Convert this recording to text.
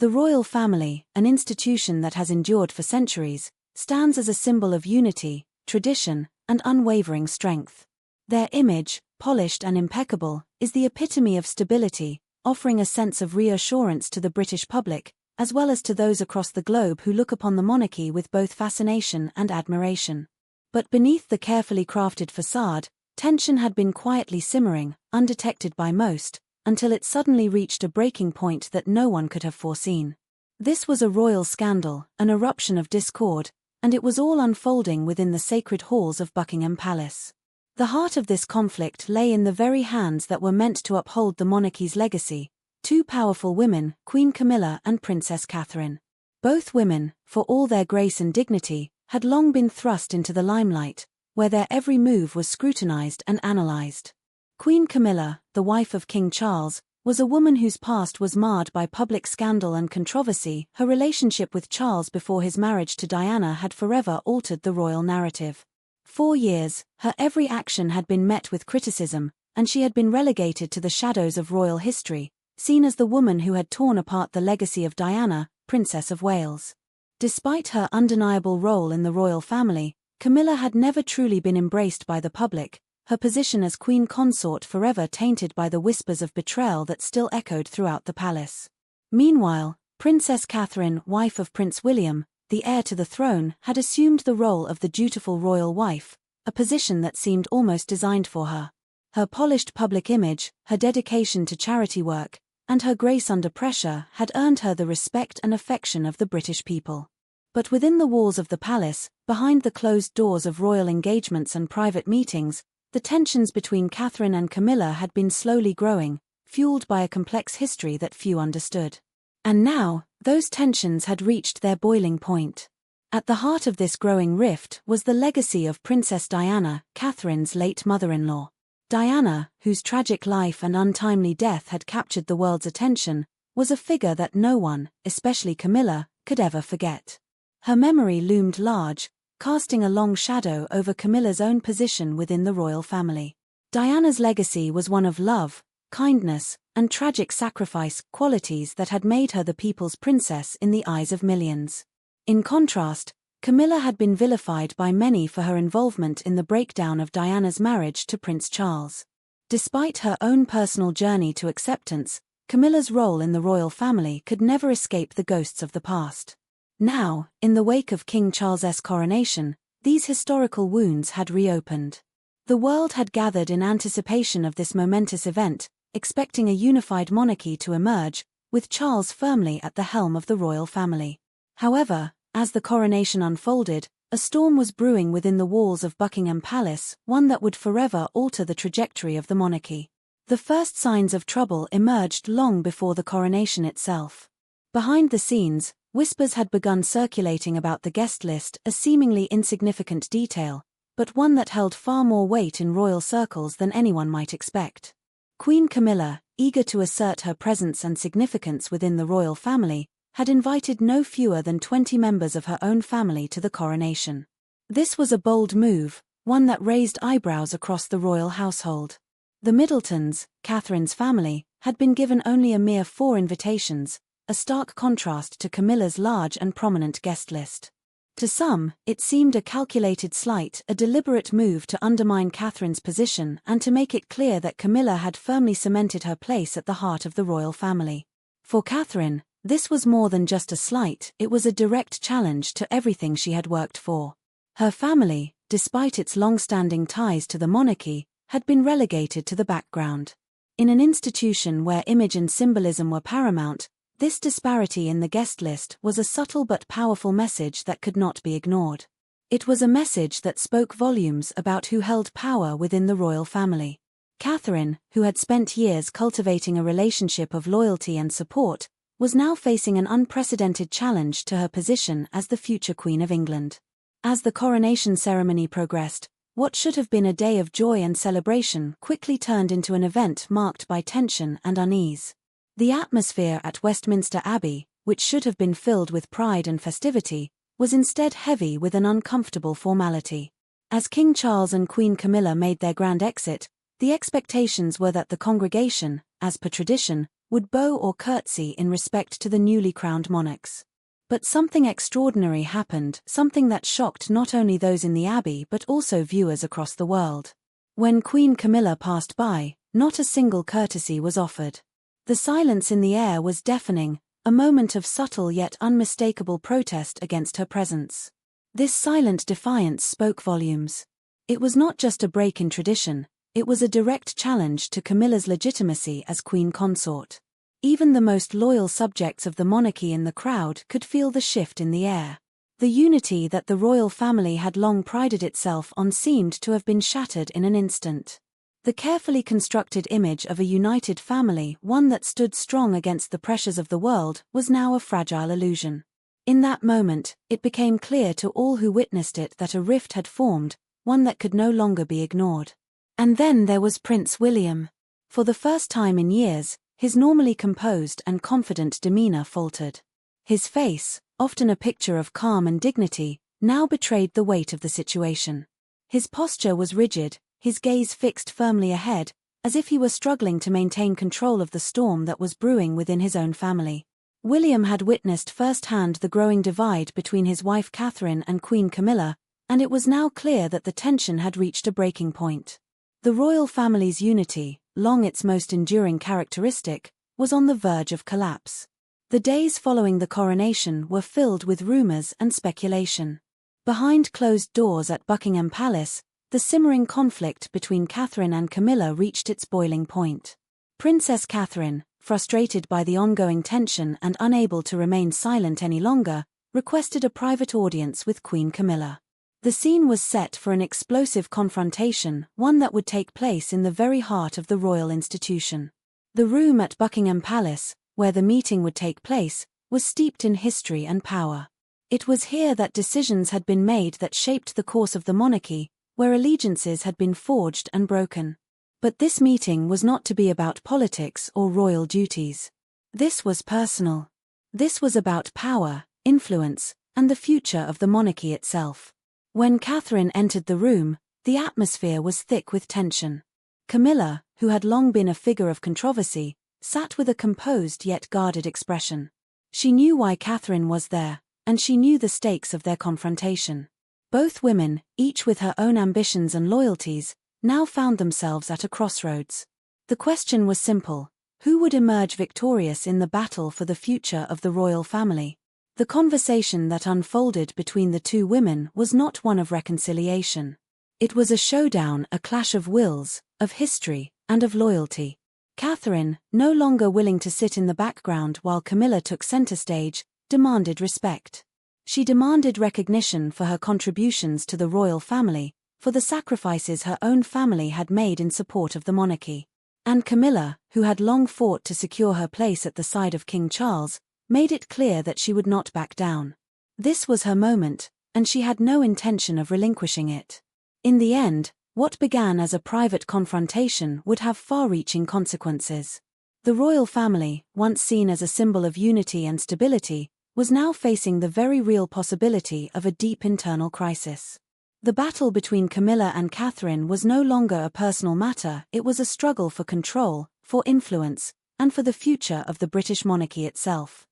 The royal family, an institution that has endured for centuries, stands as a symbol of unity, tradition, and unwavering strength. Their image, polished and impeccable, is the epitome of stability, offering a sense of reassurance to the British public, as well as to those across the globe who look upon the monarchy with both fascination and admiration. But beneath the carefully crafted facade, tension had been quietly simmering, undetected by most, until it suddenly reached a breaking point that no one could have foreseen. This was a royal scandal, an eruption of discord, and it was all unfolding within the sacred halls of Buckingham Palace. The heart of this conflict lay in the very hands that were meant to uphold the monarchy's legacy, two powerful women, Queen Camilla and Princess Catherine. Both women, for all their grace and dignity, had long been thrust into the limelight, where their every move was scrutinized and analyzed. Queen Camilla, the wife of King Charles, was a woman whose past was marred by public scandal and controversy. Her relationship with Charles before his marriage to Diana had forever altered the royal narrative. For years, her every action had been met with criticism, and she had been relegated to the shadows of royal history, seen as the woman who had torn apart the legacy of Diana, Princess of Wales. Despite her undeniable role in the royal family, Camilla had never truly been embraced by the public, her position as queen consort forever tainted by the whispers of betrayal that still echoed throughout the palace. Meanwhile, Princess Catherine, wife of Prince William, the heir to the throne, had assumed the role of the dutiful royal wife, a position that seemed almost designed for her. Her polished public image, her dedication to charity work, and her grace under pressure had earned her the respect and affection of the British people. But within the walls of the palace, behind the closed doors of royal engagements and private meetings, the tensions between Catherine and Camilla had been slowly growing, fueled by a complex history that few understood. And now, those tensions had reached their boiling point. At the heart of this growing rift was the legacy of Princess Diana, Catherine's late mother-in-law. Diana, whose tragic life and untimely death had captured the world's attention, was a figure that no one, especially Camilla, could ever forget. Her memory loomed large, casting a long shadow over Camilla's own position within the royal family. Diana's legacy was one of love, kindness, and tragic sacrifice, qualities that had made her the people's princess in the eyes of millions. In contrast, Camilla had been vilified by many for her involvement in the breakdown of Diana's marriage to Prince Charles. Despite her own personal journey to acceptance, Camilla's role in the royal family could never escape the ghosts of the past. Now, in the wake of King Charles's coronation, these historical wounds had reopened. The world had gathered in anticipation of this momentous event, expecting a unified monarchy to emerge, with Charles firmly at the helm of the royal family. However, as the coronation unfolded, a storm was brewing within the walls of Buckingham Palace, one that would forever alter the trajectory of the monarchy. The first signs of trouble emerged long before the coronation itself. Behind the scenes, whispers had begun circulating about the guest list, a seemingly insignificant detail, but one that held far more weight in royal circles than anyone might expect. Queen Camilla, eager to assert her presence and significance within the royal family, had invited no fewer than 20 members of her own family to the coronation. This was a bold move, one that raised eyebrows across the royal household. The Middletons, Catherine's family, had been given only a mere 4 invitations, a stark contrast to Camilla's large and prominent guest list. To some, it seemed a calculated slight, a deliberate move to undermine Catherine's position and to make it clear that Camilla had firmly cemented her place at the heart of the royal family. For Catherine, this was more than just a slight, it was a direct challenge to everything she had worked for. Her family, despite its long-standing ties to the monarchy, had been relegated to the background. In an institution where image and symbolism were paramount, this disparity in the guest list was a subtle but powerful message that could not be ignored. It was a message that spoke volumes about who held power within the royal family. Catherine, who had spent years cultivating a relationship of loyalty and support, was now facing an unprecedented challenge to her position as the future Queen of England. As the coronation ceremony progressed, what should have been a day of joy and celebration quickly turned into an event marked by tension and unease. The atmosphere at Westminster Abbey, which should have been filled with pride and festivity, was instead heavy with an uncomfortable formality. As King Charles and Queen Camilla made their grand exit, the expectations were that the congregation, as per tradition, would bow or curtsy in respect to the newly crowned monarchs. But something extraordinary happened, something that shocked not only those in the abbey but also viewers across the world. When Queen Camilla passed by, not a single courtesy was offered. The silence in the air was deafening, a moment of subtle yet unmistakable protest against her presence. This silent defiance spoke volumes. It was not just a break in tradition, it was a direct challenge to Camilla's legitimacy as queen consort. Even the most loyal subjects of the monarchy in the crowd could feel the shift in the air. The unity that the royal family had long prided itself on seemed to have been shattered in an instant. The carefully constructed image of a united family, one that stood strong against the pressures of the world, was now a fragile illusion. In that moment, it became clear to all who witnessed it that a rift had formed, one that could no longer be ignored. And then there was Prince William. For the first time in years, his normally composed and confident demeanor faltered. His face, often a picture of calm and dignity, now betrayed the weight of the situation. His posture was rigid, his gaze fixed firmly ahead, as if he were struggling to maintain control of the storm that was brewing within his own family. William had witnessed firsthand the growing divide between his wife Catherine and Queen Camilla, and it was now clear that the tension had reached a breaking point. The royal family's unity, long its most enduring characteristic, was on the verge of collapse. The days following the coronation were filled with rumors and speculation. Behind closed doors at Buckingham Palace, the simmering conflict between Catherine and Camilla reached its boiling point. Princess Catherine, frustrated by the ongoing tension and unable to remain silent any longer, requested a private audience with Queen Camilla. The scene was set for an explosive confrontation, one that would take place in the very heart of the royal institution. The room at Buckingham Palace, where the meeting would take place, was steeped in history and power. It was here that decisions had been made that shaped the course of the monarchy, where allegiances had been forged and broken. But this meeting was not to be about politics or royal duties. This was personal. This was about power, influence, and the future of the monarchy itself. When Catherine entered the room, the atmosphere was thick with tension. Camilla, who had long been a figure of controversy, sat with a composed yet guarded expression. She knew why Catherine was there, and she knew the stakes of their confrontation. Both women, each with her own ambitions and loyalties, now found themselves at a crossroads. The question was simple: who would emerge victorious in the battle for the future of the royal family? The conversation that unfolded between the two women was not one of reconciliation. It was a showdown, a clash of wills, of history, and of loyalty. Catherine, no longer willing to sit in the background while Camilla took center stage, demanded respect. She demanded recognition for her contributions to the royal family, for the sacrifices her own family had made in support of the monarchy. And Camilla, who had long fought to secure her place at the side of King Charles, made it clear that she would not back down. This was her moment, and she had no intention of relinquishing it. In the end, what began as a private confrontation would have far-reaching consequences. The royal family, once seen as a symbol of unity and stability, was now facing the very real possibility of a deep internal crisis. The battle between Camilla and Catherine was no longer a personal matter, it was a struggle for control, for influence, and for the future of the British monarchy itself.